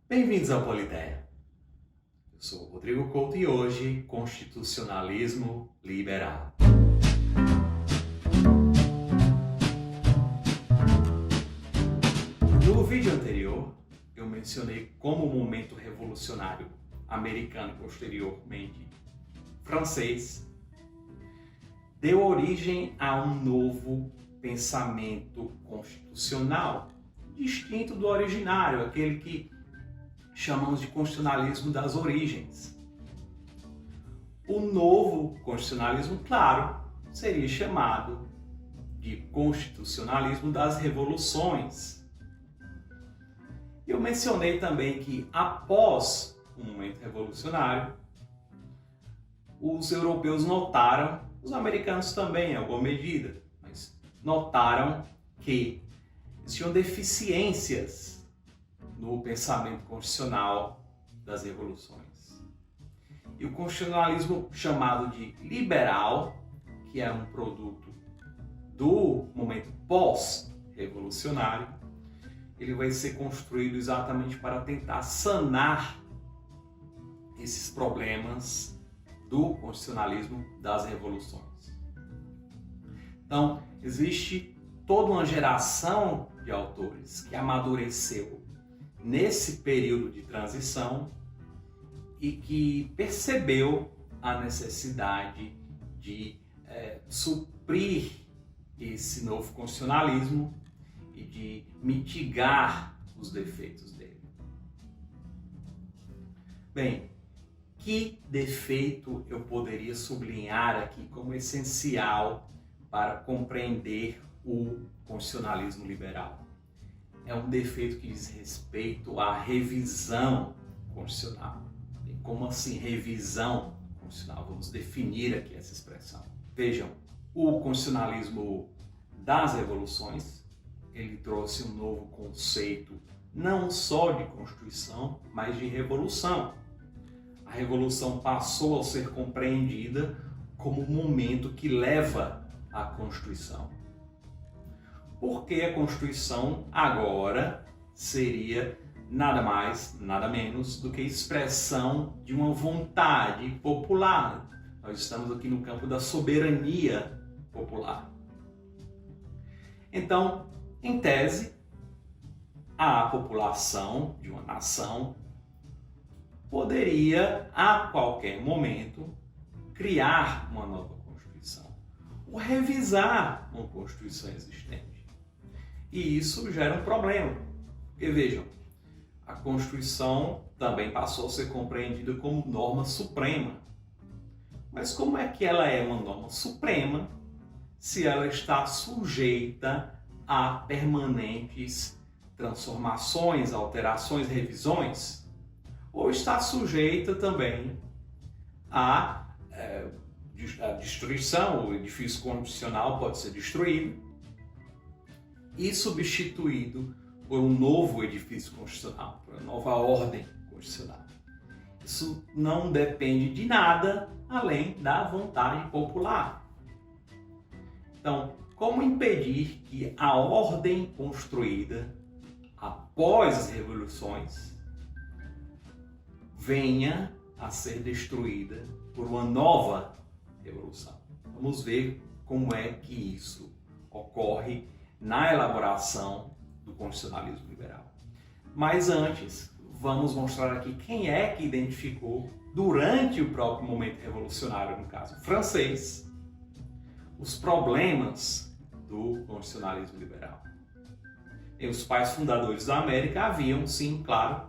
Bem-vindos ao Polideia. Eu sou o Rodrigo Couto e hoje, constitucionalismo liberal. No vídeo anterior, eu mencionei como o momento revolucionário americano e posteriormente francês deu origem a um novo pensamento constitucional, distinto do originário, aquele que chamamos de constitucionalismo das origens. O novo constitucionalismo, claro, seria chamado de constitucionalismo das revoluções. Eu mencionei também que após o momento revolucionário, os europeus notaram, os americanos também em alguma medida, mas notaram que existiam deficiências no pensamento constitucional das revoluções. E o constitucionalismo chamado de liberal, que é um produto do momento pós-revolucionário, ele vai ser construído exatamente para tentar sanar esses problemas do constitucionalismo das revoluções. Então, existe toda uma geração de autores que amadureceu nesse período de transição e que percebeu a necessidade de suprir esse novo constitucionalismo e de mitigar os defeitos dele. Bem, que defeito eu poderia sublinhar aqui como essencial para compreender o constitucionalismo liberal? É um defeito que diz respeito à revisão constitucional. E como assim revisão constitucional? Vamos definir aqui essa expressão. Vejam, o constitucionalismo das revoluções, ele trouxe um novo conceito não só de Constituição, mas de revolução. A revolução passou a ser compreendida como um momento que leva à Constituição. Porque a Constituição agora seria nada mais, nada menos do que expressão de uma vontade popular. Nós estamos aqui no campo da soberania popular. Então, em tese, a população de uma nação poderia, a qualquer momento, criar uma nova Constituição ou revisar uma Constituição existente. E isso gera um problema, porque vejam, a Constituição também passou a ser compreendida como norma suprema. Mas como é que ela é uma norma suprema se ela está sujeita a permanentes transformações, alterações, revisões? Ou está sujeita também à destruição? O edifício constitucional pode ser destruído e substituído por um novo edifício constitucional, por uma nova ordem constitucional. Isso não depende de nada além da vontade popular. Então, como impedir que a ordem construída após as revoluções venha a ser destruída por uma nova revolução? Vamos ver como é que isso ocorre na elaboração do constitucionalismo liberal. Mas antes, vamos mostrar aqui quem é que identificou, durante o próprio momento revolucionário, no caso francês, os problemas do constitucionalismo liberal. E os pais fundadores da América haviam, sim, claro,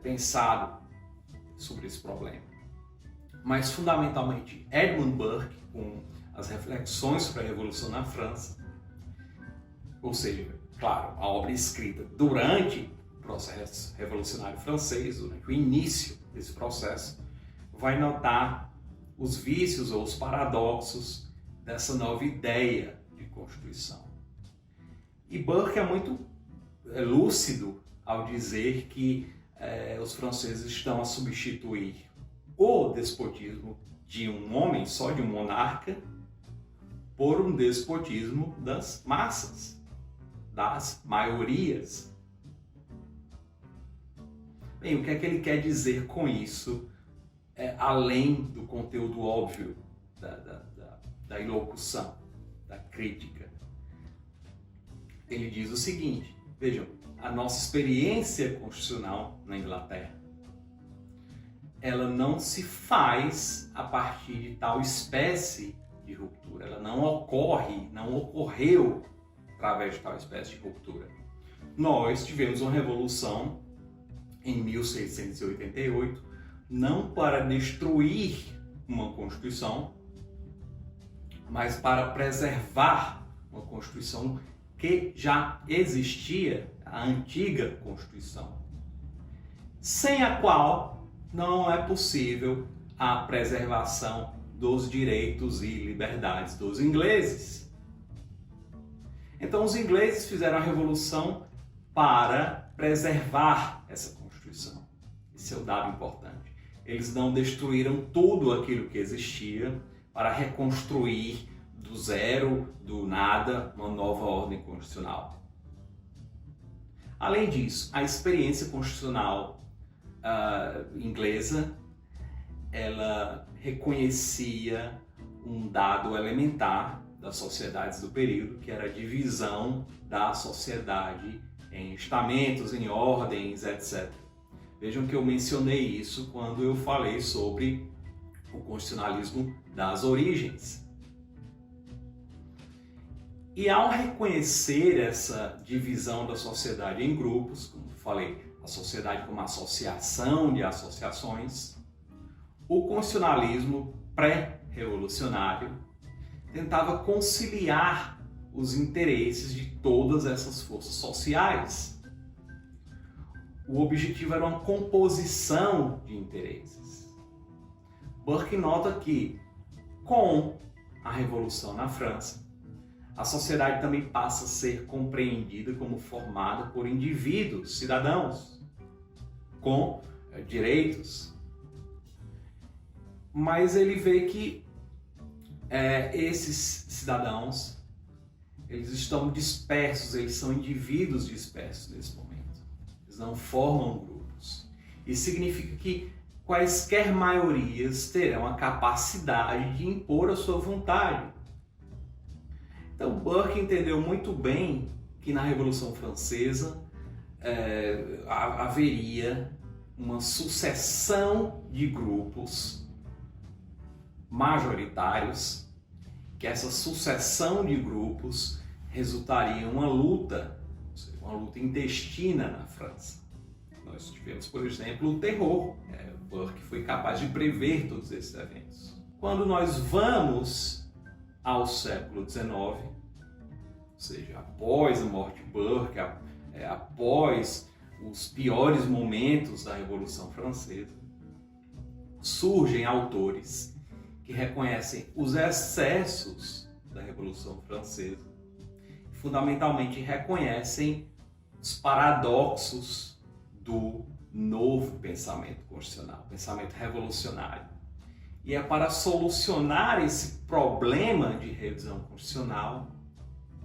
pensado sobre esse problema. Mas, fundamentalmente, Edmund Burke, com as reflexões sobre a Revolução na França, ou seja, claro, a obra escrita durante o processo revolucionário francês, durante o início desse processo, vai notar os vícios ou os paradoxos dessa nova ideia de Constituição. E Burke é muito lúcido ao dizer que os franceses estão a substituir o despotismo de um homem só, de um monarca, por um despotismo das massas, das maiorias. Bem, o que é que ele quer dizer com isso, além do conteúdo óbvio da ilocução, da crítica? Ele diz o seguinte, vejam, a nossa experiência constitucional na Inglaterra, ela não se faz a partir de tal espécie de ruptura, ela não ocorreu através de tal espécie de ruptura. Nós tivemos uma revolução em 1688, não para destruir uma Constituição, mas para preservar uma Constituição que já existia, a antiga Constituição, sem a qual não é possível a preservação dos direitos e liberdades dos ingleses. Então os ingleses fizeram a revolução para preservar essa Constituição. Esse é o dado importante. Eles não destruíram tudo aquilo que existia para reconstruir do zero, do nada, uma nova ordem constitucional. Além disso, a experiência constitucional inglesa, ela reconhecia um dado elementar das sociedades do período, que era a divisão da sociedade em estamentos, em ordens, etc. Vejam que eu mencionei isso quando eu falei sobre o constitucionalismo das origens. E ao reconhecer essa divisão da sociedade em grupos, como falei, a sociedade como associação de associações, o constitucionalismo pré-revolucionário tentava conciliar os interesses de todas essas forças sociais. O objetivo era uma composição de interesses. Burke nota que, com a Revolução na França, a sociedade também passa a ser compreendida como formada por indivíduos, cidadãos, com direitos. Mas ele vê que esses cidadãos, eles estão dispersos, eles são indivíduos dispersos nesse momento. Eles não formam grupos. Isso significa que quaisquer maiorias terão a capacidade de impor a sua vontade. Então, Burke entendeu muito bem que na Revolução Francesa haveria uma sucessão de grupos majoritários, que essa sucessão de grupos resultaria em uma luta intestina na França. Nós tivemos, por exemplo, o terror. Burke foi capaz de prever todos esses eventos. Quando nós vamos ao século XIX, ou seja, após a morte de Burke, após os piores momentos da Revolução Francesa, surgem autores que reconhecem os excessos da Revolução Francesa, fundamentalmente reconhecem os paradoxos do novo pensamento constitucional, pensamento revolucionário. E é para solucionar esse problema de revisão constitucional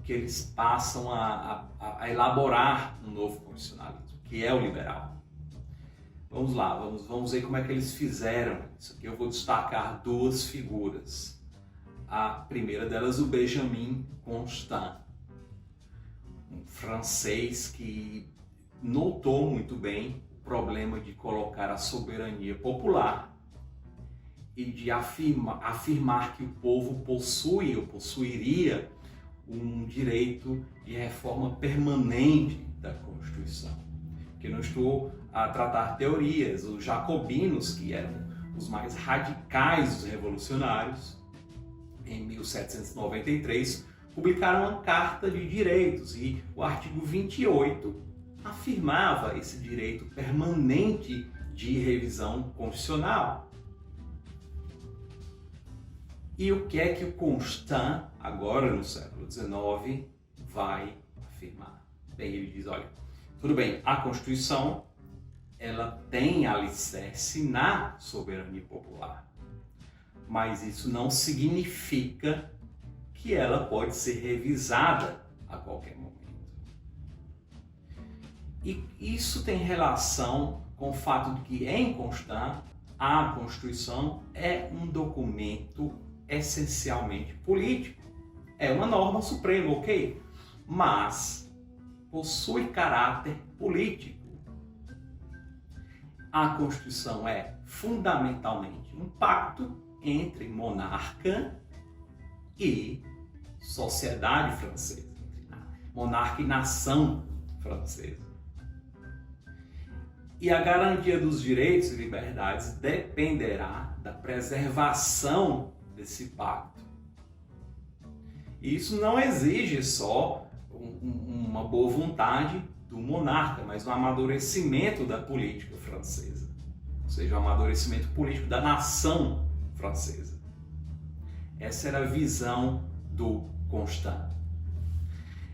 que eles passam a elaborar um novo constitucionalismo, que é o liberal. Vamos lá, vamos ver como é que eles fizeram isso. Aqui eu vou destacar duas figuras. A primeira delas, o Benjamin Constant, um francês que notou muito bem o problema de colocar a soberania popular e de afirmar que o povo possui ou possuiria um direito de reforma permanente da Constituição. Que não estou a tratar teorias. Os jacobinos, que eram os mais radicais dos revolucionários, em 1793, publicaram uma Carta de Direitos e o artigo 28 afirmava esse direito permanente de revisão constitucional. E o que é que o Constant, agora no século XIX, vai afirmar? Bem, ele diz, olha, tudo bem, a Constituição ela tem alicerce na soberania popular, mas isso não significa que ela pode ser revisada a qualquer momento. E isso tem relação com o fato de que, em Constant, a Constituição é um documento essencialmente político. É uma norma suprema, ok? Mas possui caráter político. A Constituição é fundamentalmente um pacto entre monarca e sociedade francesa, monarca e nação francesa. E a garantia dos direitos e liberdades dependerá da preservação desse pacto. E isso não exige só uma boa vontade do monarca, mas um amadurecimento da política francesa, ou seja, um amadurecimento político da nação francesa. Essa era a visão do Constant.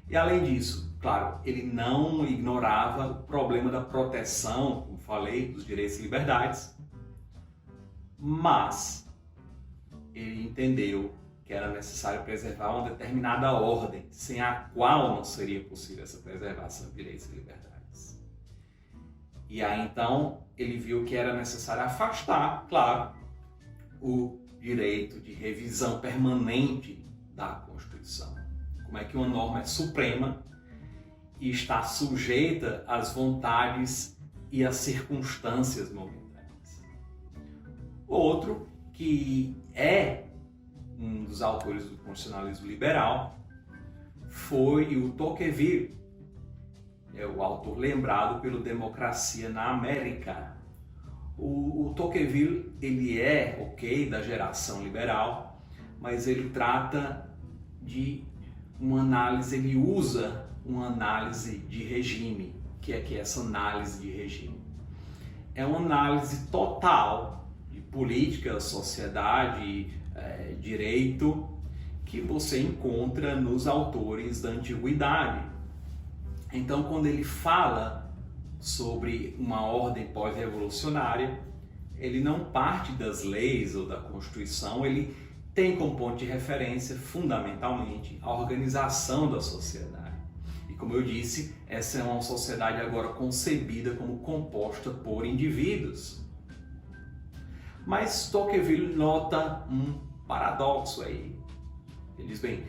E além disso, claro, ele não ignorava o problema da proteção, como falei, dos direitos e liberdades, mas ele entendeu que era necessário preservar uma determinada ordem, sem a qual não seria possível essa preservação de direitos e liberdades. E aí então ele viu que era necessário afastar, claro, o direito de revisão permanente da Constituição. Como é que uma norma é suprema e está sujeita às vontades e às circunstâncias momentâneas. Outro, que é um dos autores do constitucionalismo liberal, foi o Tocqueville, é o autor lembrado pelo Democracia na América. O Tocqueville, ele é, ok, da geração liberal, mas ele trata de uma análise, ele usa uma análise de regime. O que é essa análise de regime? É uma análise total de política, sociedade, direito, que você encontra nos autores da antiguidade. Então, quando ele fala sobre uma ordem pós-revolucionária, ele não parte das leis ou da Constituição, ele tem como ponto de referência, fundamentalmente, a organização da sociedade. E como eu disse, essa é uma sociedade agora concebida como composta por indivíduos. Mas Tocqueville nota um paradoxo aí. Ele diz, bem,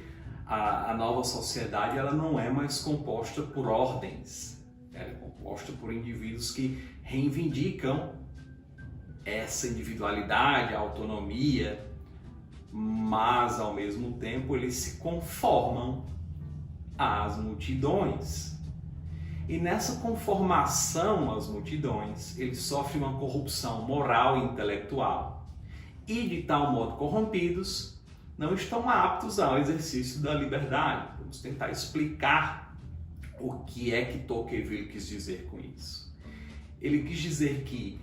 a nova sociedade ela não é mais composta por ordens, ela é composta por indivíduos que reivindicam essa individualidade, a autonomia, mas ao mesmo tempo eles se conformam às multidões. E nessa conformação às multidões, eles sofrem uma corrupção moral e intelectual. E de tal modo corrompidos, não estão aptos ao exercício da liberdade. Vamos tentar explicar o que é que Tocqueville quis dizer com isso. Ele quis dizer que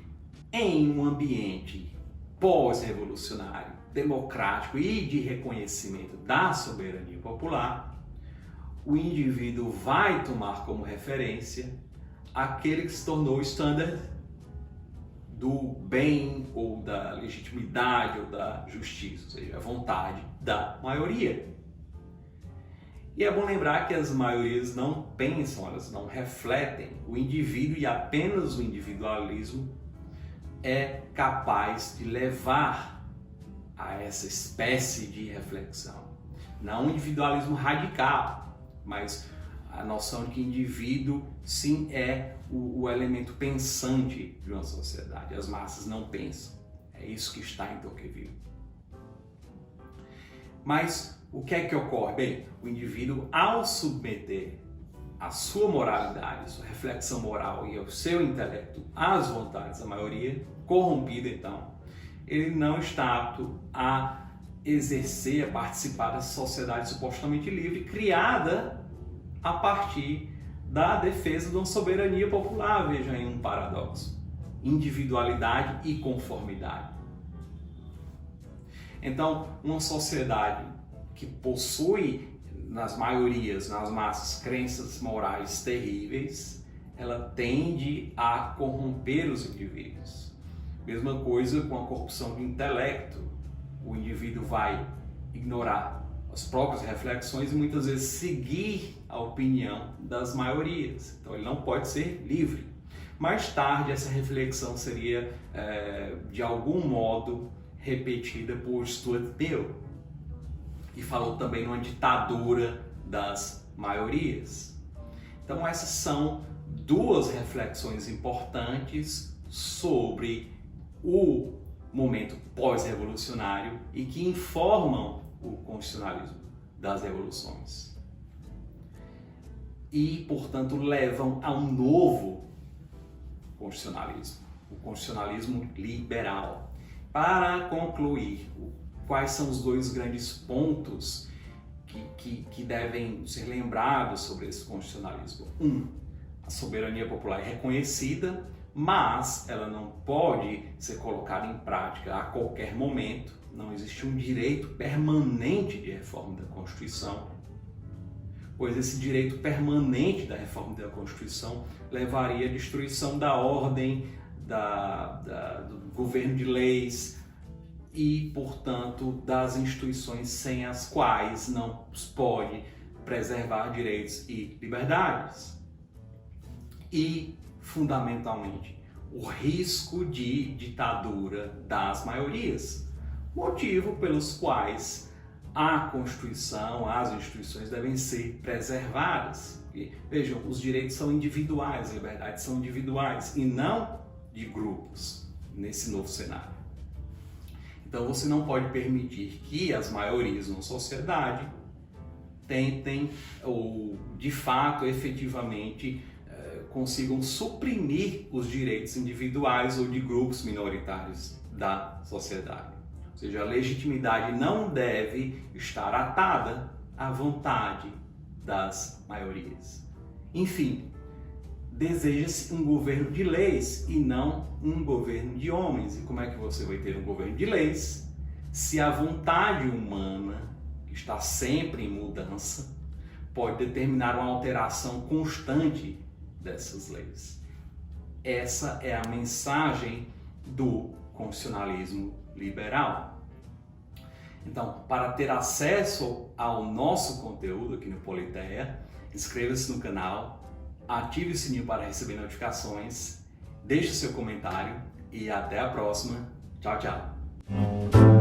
em um ambiente pós-revolucionário, democrático e de reconhecimento da soberania popular, o indivíduo vai tomar como referência aquele que se tornou o standard do bem ou da legitimidade ou da justiça, ou seja, a vontade da maioria. E é bom lembrar que as maiorias não pensam, elas não refletem o indivíduo, e apenas o individualismo é capaz de levar a essa espécie de reflexão. Não o individualismo radical, mas a noção de que indivíduo sim é o elemento pensante de uma sociedade. As massas não pensam. É isso que está em Tocqueville. Mas o que é que ocorre? Bem, o indivíduo, ao submeter a sua moralidade, a sua reflexão moral e o seu intelecto às vontades da maioria, corrompida então, ele não está apto a exercer, a participar da sociedade supostamente livre, criada a partir da defesa de uma soberania popular. Veja aí um paradoxo: individualidade e conformidade. Então, uma sociedade que possui nas maiorias, nas massas, crenças morais terríveis, ela tende a corromper os indivíduos. Mesma coisa com a corrupção do intelecto. O indivíduo vai ignorar as próprias reflexões e muitas vezes seguir a opinião das maiorias. Então ele não pode ser livre. Mais tarde, essa reflexão seria, de algum modo, repetida por Stuart Mill, e falou também numa ditadura das maiorias. Então, essas são duas reflexões importantes sobre o momento pós-revolucionário e que informam o constitucionalismo das revoluções. E, portanto, levam a um novo constitucionalismo, o constitucionalismo liberal. Para concluir, quais são os dois grandes pontos que devem ser lembrados sobre esse constitucionalismo? A soberania popular é reconhecida, mas ela não pode ser colocada em prática a qualquer momento. Não existe um direito permanente de reforma da Constituição, pois esse direito permanente da reforma da Constituição levaria à destruição da ordem, do governo de leis e, portanto, das instituições sem as quais não se pode preservar direitos e liberdades. E, fundamentalmente, o risco de ditadura das maiorias, motivo pelos quais a Constituição, as instituições devem ser preservadas. E, vejam, os direitos são individuais, as liberdades são individuais e não de grupos nesse novo cenário. Então você não pode permitir que as maiorias na sociedade tentem ou, de fato, efetivamente, consigam suprimir os direitos individuais ou de grupos minoritários da sociedade. Ou seja, a legitimidade não deve estar atada à vontade das maiorias. Enfim, deseja-se um governo de leis e não um governo de homens. E como é que você vai ter um governo de leis se a vontade humana, que está sempre em mudança, pode determinar uma alteração constante dessas leis? Essa é a mensagem do constitucionalismo liberal. Então, para ter acesso ao nosso conteúdo aqui no Politeia, inscreva-se no canal, ative o sininho para receber notificações, deixe seu comentário e até a próxima. Tchau, tchau!